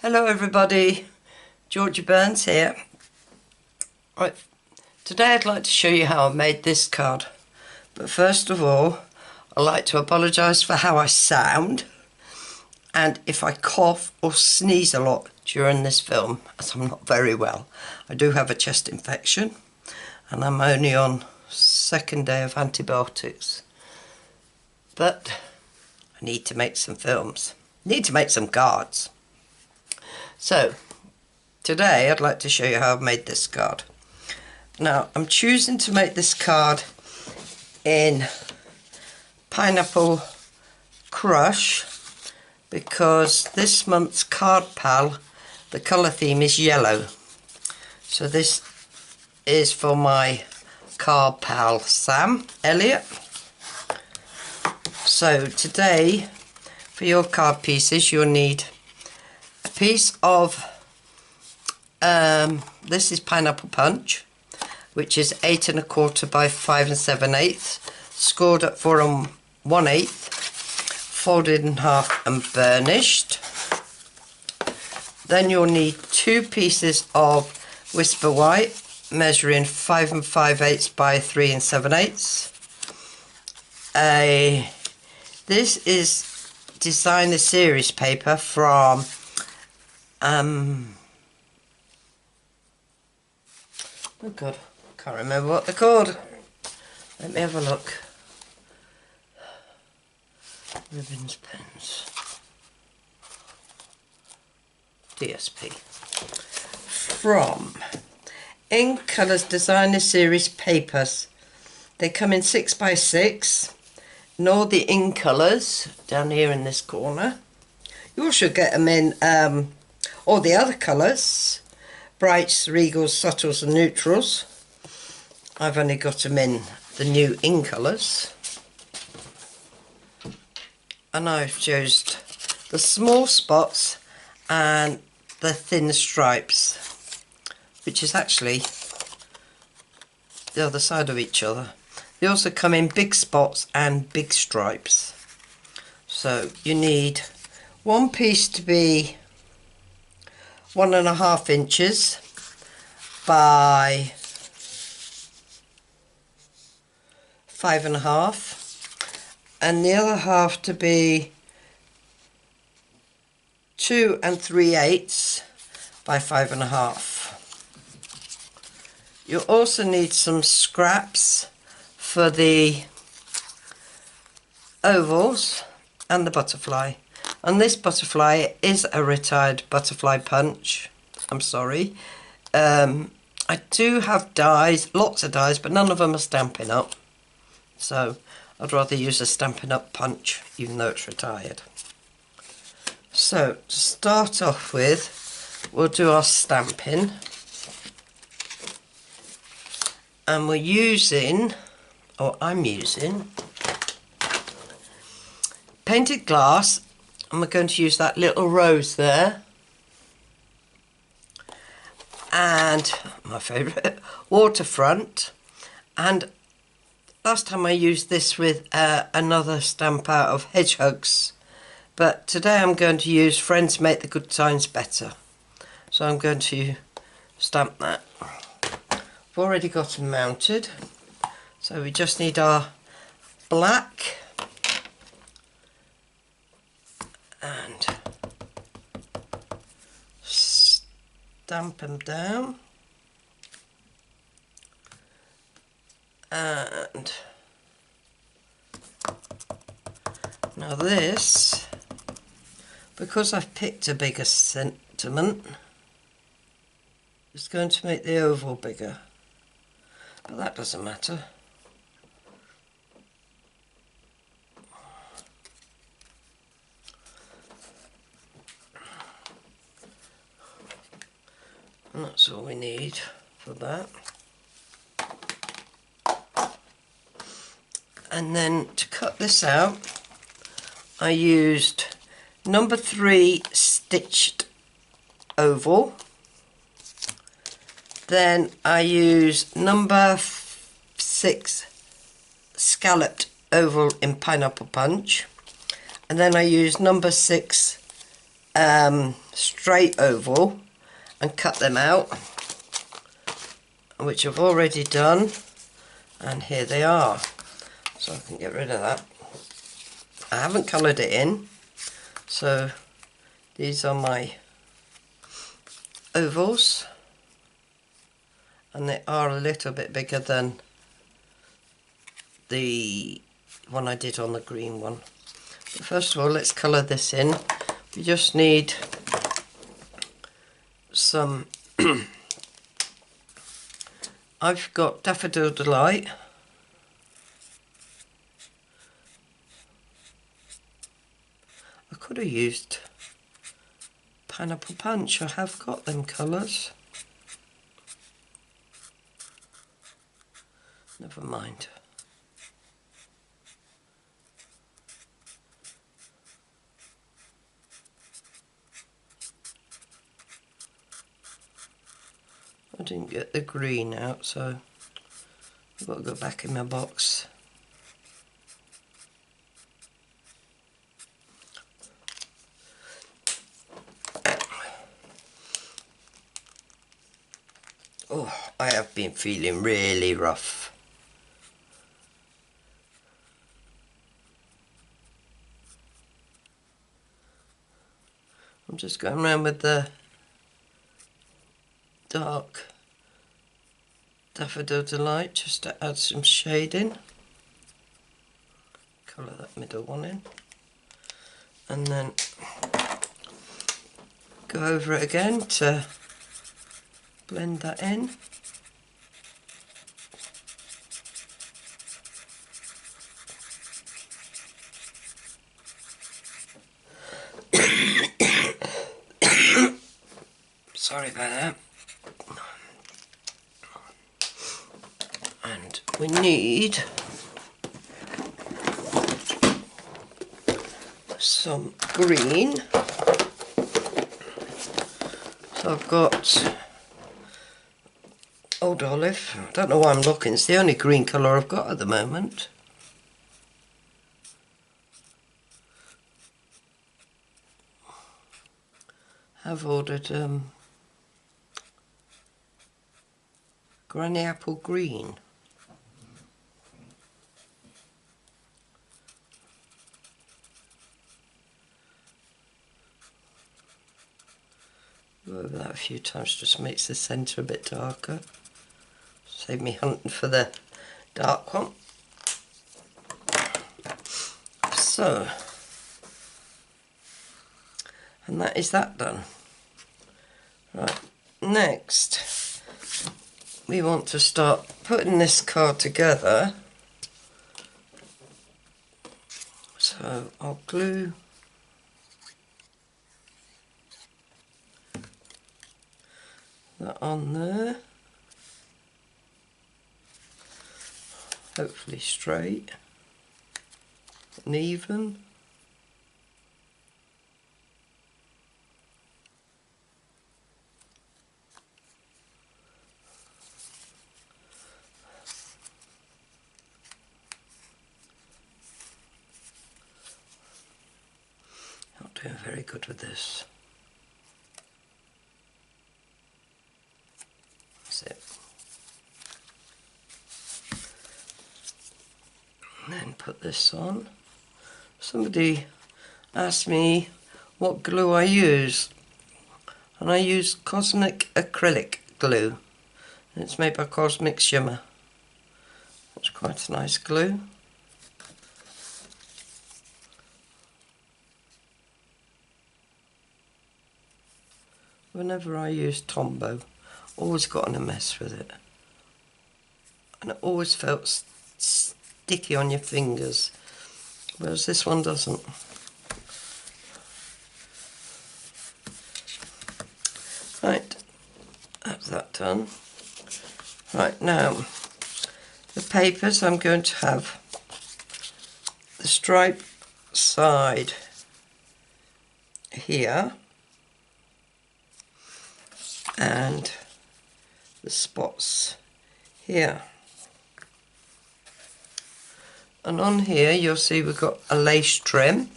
Hello everybody, Georgie Burns here. Right, today I'd like to show you how I made this card. But first of all, I'd like to apologise for how I sound and if I cough or sneeze a lot during this film, as I'm not very well. I do have a chest infection and I'm only on second day of antibiotics. But I need to make some films, need to make some cards. So, today I'd like to show you how I've made this card. Now, I'm choosing to make this card in Pineapple Crush because this month's Card Pal, the colour theme is yellow. So this is for my Card Pal Sam Elliott. So today, for your card pieces, you'll need a piece of, this is Pineapple Punch, which is 8 1/4 by 5 7/8, scored at 4 1/8, folded in half and burnished. Then you'll need 2 pieces of Whisper White, measuring 5 5/8 by 3 7/8. This is Designer Series paper from oh god, can't remember what they're called. Let me have a look. Ribbons, pens, DSP. From In Colours Designer Series papers. They come in 6 by 6 and all the In Colours down here in this corner. You also get them in all the other colours, brights, regals, subtles and neutrals. I've only got them in the new In Colours. And I've chosen the small spots and the thin stripes, which is actually the other side of each other. They also come in big spots and big stripes. So you need one piece to be 1 1/2 inches by 5 1/2, and the other half to be 2 3/8 by 5 1/2. You also need some scraps for the ovals and the butterfly. And this butterfly is a retired butterfly punch. I'm sorry. I do have dies, lots of dies, but none of them are Stampin' Up. So I'd rather use a Stampin' Up punch, even though it's retired. So to start off with, we'll do our stamping. And we're using, or I'm using, painted glass. And we're going to use that little rose there. And my favourite, waterfront. And last time I used this with another stamp out of Hedgehogs. But today I'm going to use Friends Make the Good Times Better. So I'm going to stamp that. I've already got them mounted. So we just need our black and stamp them down, and now this, because I've picked a bigger sentiment, it's going to make the oval bigger, but that doesn't matter. And that's all we need for that. And then to cut this out, I used number 3 stitched oval. Then I used number 6 scalloped oval in Pineapple Punch. And then I used number 6 straight oval and cut them out, which I've already done, and here they are. So I can get rid of that. I haven't coloured it in, so these are my ovals, and they are a little bit bigger than the one I did on the green one. But first of all, let's colour this in. We just need some I've got Daffodil Delight, I could have used Pineapple Punch, I have got them colours. Never mind. I didn't get the green out, so I've got to go back in my box. Oh, I have been feeling really rough. I'm just going around with the dark Daffodil Delight just to add some shading. Colour that middle one in. And then go over it again to blend that in. Sorry about that. And we need some green. So I've got Old Olive. I don't know why I'm looking, it's the only green colour I've got at the moment. I've ordered Granny Apple Green. Go over that a few times, just makes the centre a bit darker. Save me hunting for the dark one. So, and that is that done. Right, next we want to start putting this card together. So I'll glue that on there, hopefully straight and even. Not doing very good with this. That's it. And then put this on. Somebody asked me what glue I use, and I use Cosmic Acrylic Glue, and it's made by Cosmic Shimmer. It's quite a nice glue. Whenever I use Tombow, always got in a mess with it, and it always felt sticky on your fingers, whereas this one doesn't. Right, that's that done. Right, now the papers, I'm going to have the stripe side here and the spots here. And on here you'll see we've got a lace trim,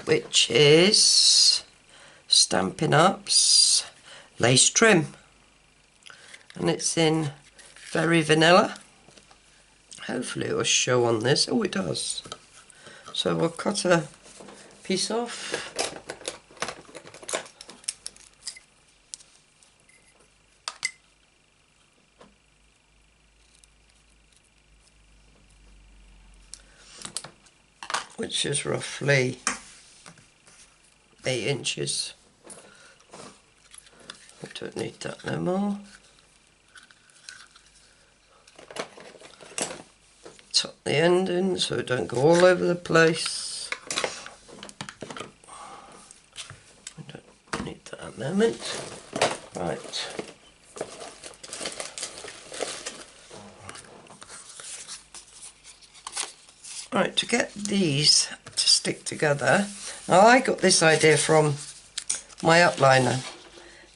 which is Stampin' Up's lace trim, and it's in very vanilla. Hopefully it will show on this. Oh, it does. So we'll cut a piece off. Which is roughly 8 inches. I don't need that no more. Tuck the end in so it don't go all over the place. I don't need that at the moment. Right. Right, to get these to stick together, now I got this idea from my upliner,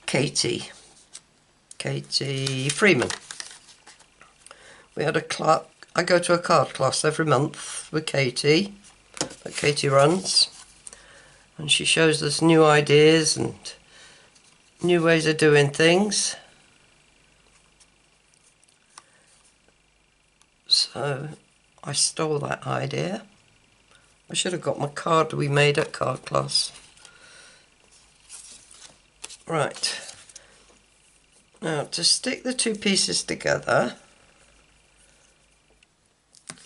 Katie Freeman. We had a class, I go to a card class every month with Katie, that Katie runs, and she shows us new ideas and new ways of doing things. So I stole that idea. I should have got my card we made at card class. Right. Now to stick the two pieces together,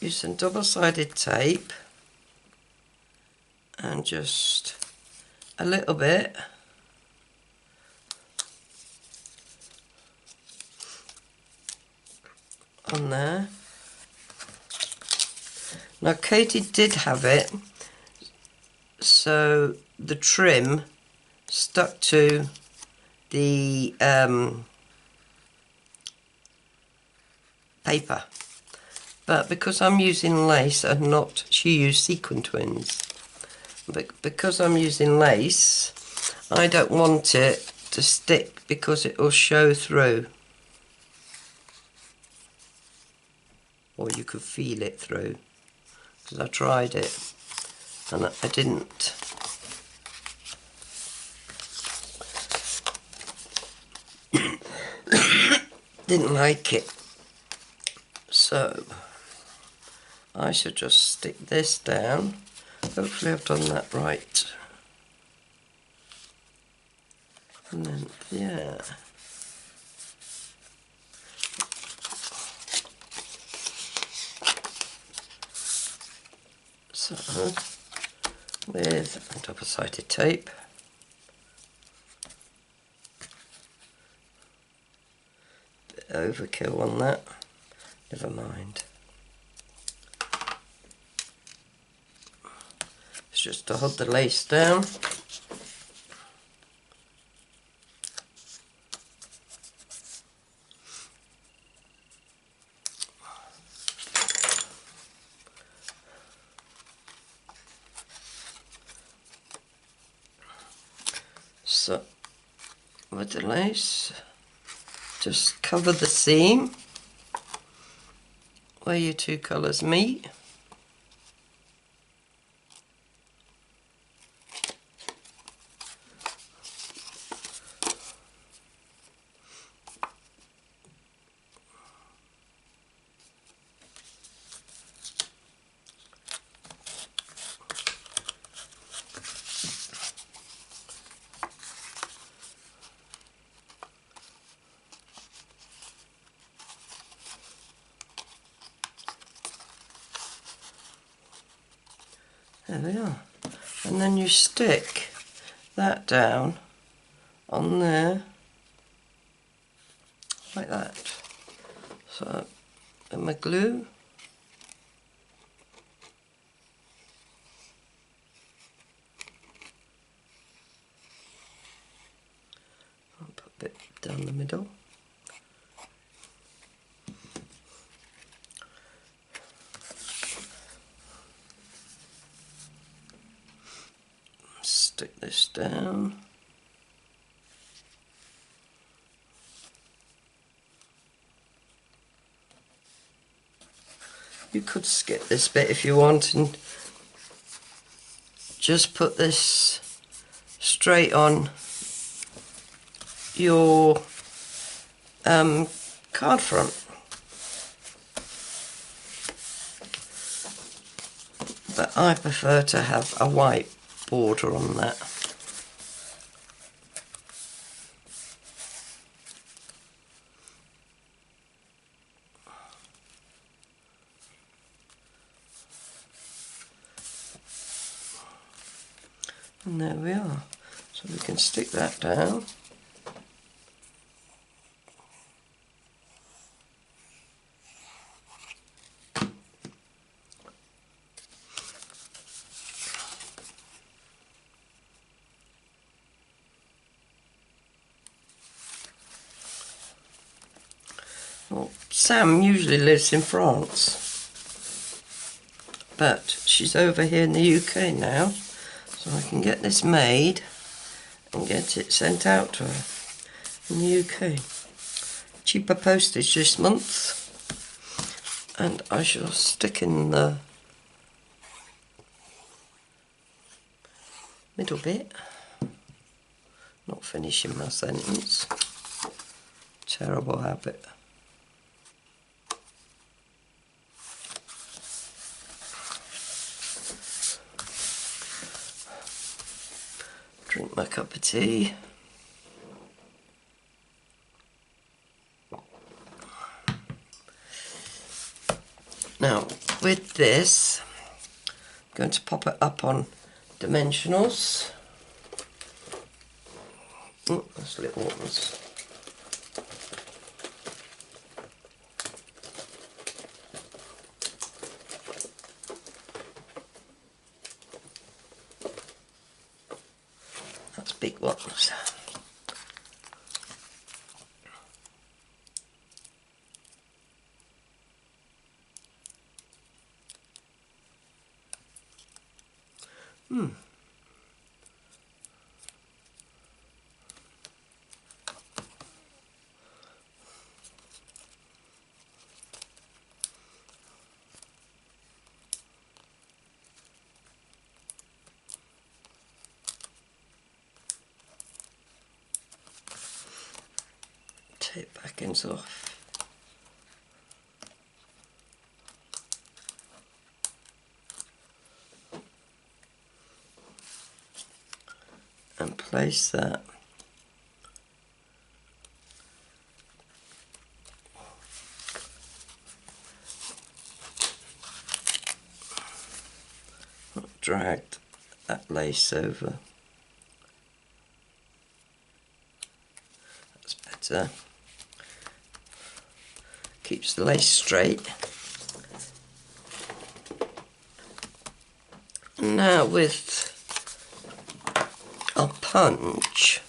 use some double-sided tape and just a little bit on there. Now Katie did have it so the trim stuck to the paper, but because I'm using lace and not, she used sequin twins, but because I'm using lace I don't want it to stick because it will show through, or you could feel it through, because I tried it and I didn't. Didn't like it. So I should just stick this down. Hopefully I've done that right. And then, yeah. So with double-sided tape, bit overkill on that, never mind. It's just to hold the lace down. So with the lace, just cover the seam where your two colours meet. There we are. And then you stick that down on there, like that. So, and my glue. I'll put a bit down the middle. Stick this down. You could skip this bit if you want and just put this straight on your card front. But I prefer to have a white border on that. And there we are. So we can stick that down. Well, Sam usually lives in France, but she's over here in the UK now, so I can get this made and get it sent out to her in the UK. Cheaper postage this month, and I shall stick in the middle bit. Not finishing my sentence. Terrible habit. Drink my cup of tea. Now, with this, I'm going to pop it up on dimensionals. Oh, that's little ones. That's big ones. Tape back ends off. And place that dragged that lace over. That's better. Keeps the lace straight. Now with a punch,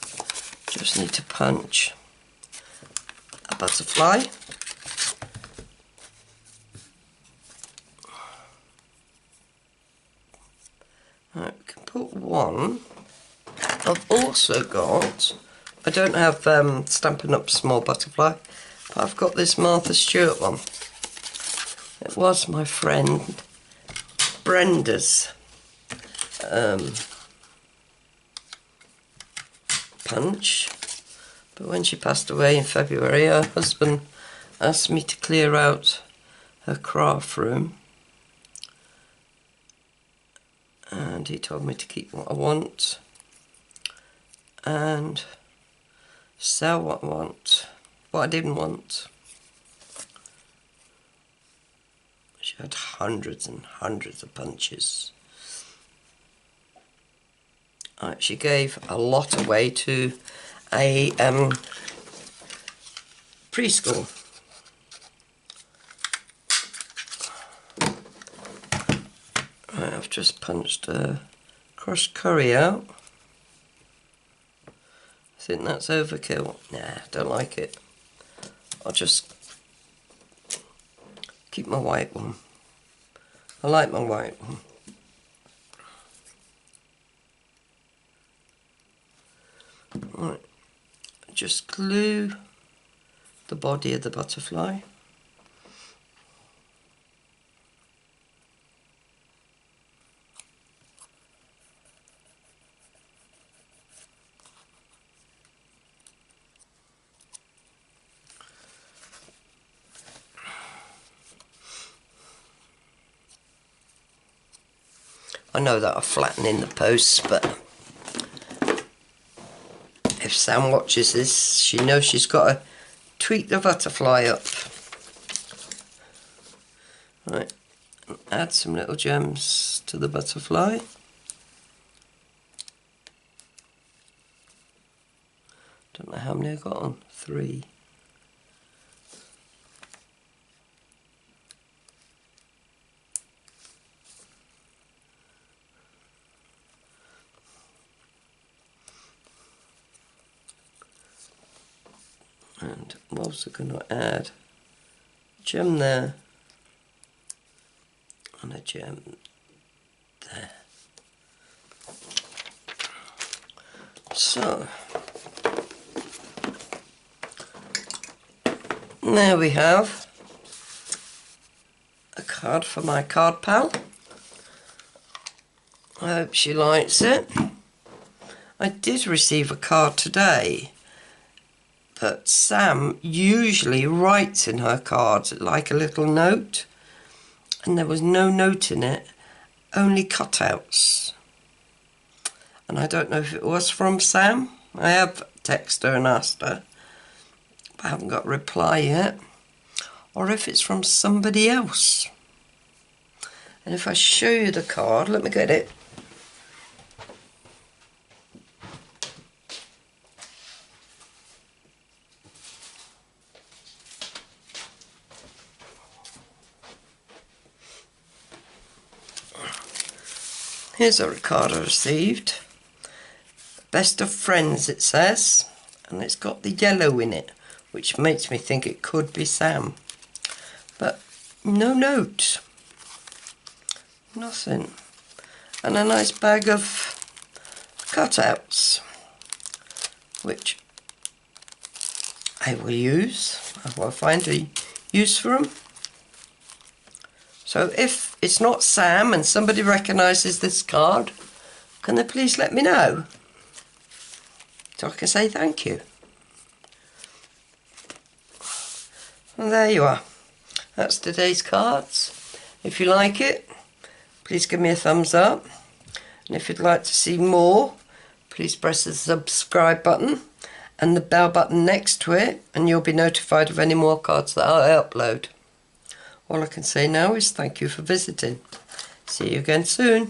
just need to punch a butterfly. Right, we can put one. I've also got, I don't have Stampin' Up small butterfly, but I've got this Martha Stewart one. It was my friend Brenda's punch, but when she passed away in February, her husband asked me to clear out her craft room, and he told me to keep what I want and sell what I want, what I didn't want. She had hundreds and hundreds of punches. She gave a lot away to a preschool. Right, I've just punched a crushed curry out. I think that's overkill. Nah, don't like it. I'll just keep my white one. I like my white one. Right, just glue the body of the butterfly. I know that I flatten in the posts, but if Sam watches this, she knows she's got to tweak the butterfly up. Right, add some little gems to the butterfly. Don't know how many I got on. 3. And I'm also going to add a gem there and a gem there. So there we have a card for my card pal. I hope she likes it. I did receive a card today, but Sam usually writes in her cards like a little note, and there was no note in it, only cutouts. And I don't know if it was from Sam. I have texted her and asked her, but I haven't got a reply yet, or if it's from somebody else. And if I show you the card, let me get it. Here's a card I received. Best of friends, it says, and it's got the yellow in it, which makes me think it could be Sam. But no note. Nothing. And a nice bag of cutouts, which I will use. I will find a use for them. So if it's not Sam and somebody recognises this card, can they please let me know, so I can say thank you. And there you are. That's today's cards. If you like it, please give me a thumbs up. And if you'd like to see more, please press the subscribe button and the bell button next to it, and you'll be notified of any more cards that I upload. All I can say now is thank you for visiting. See you again soon.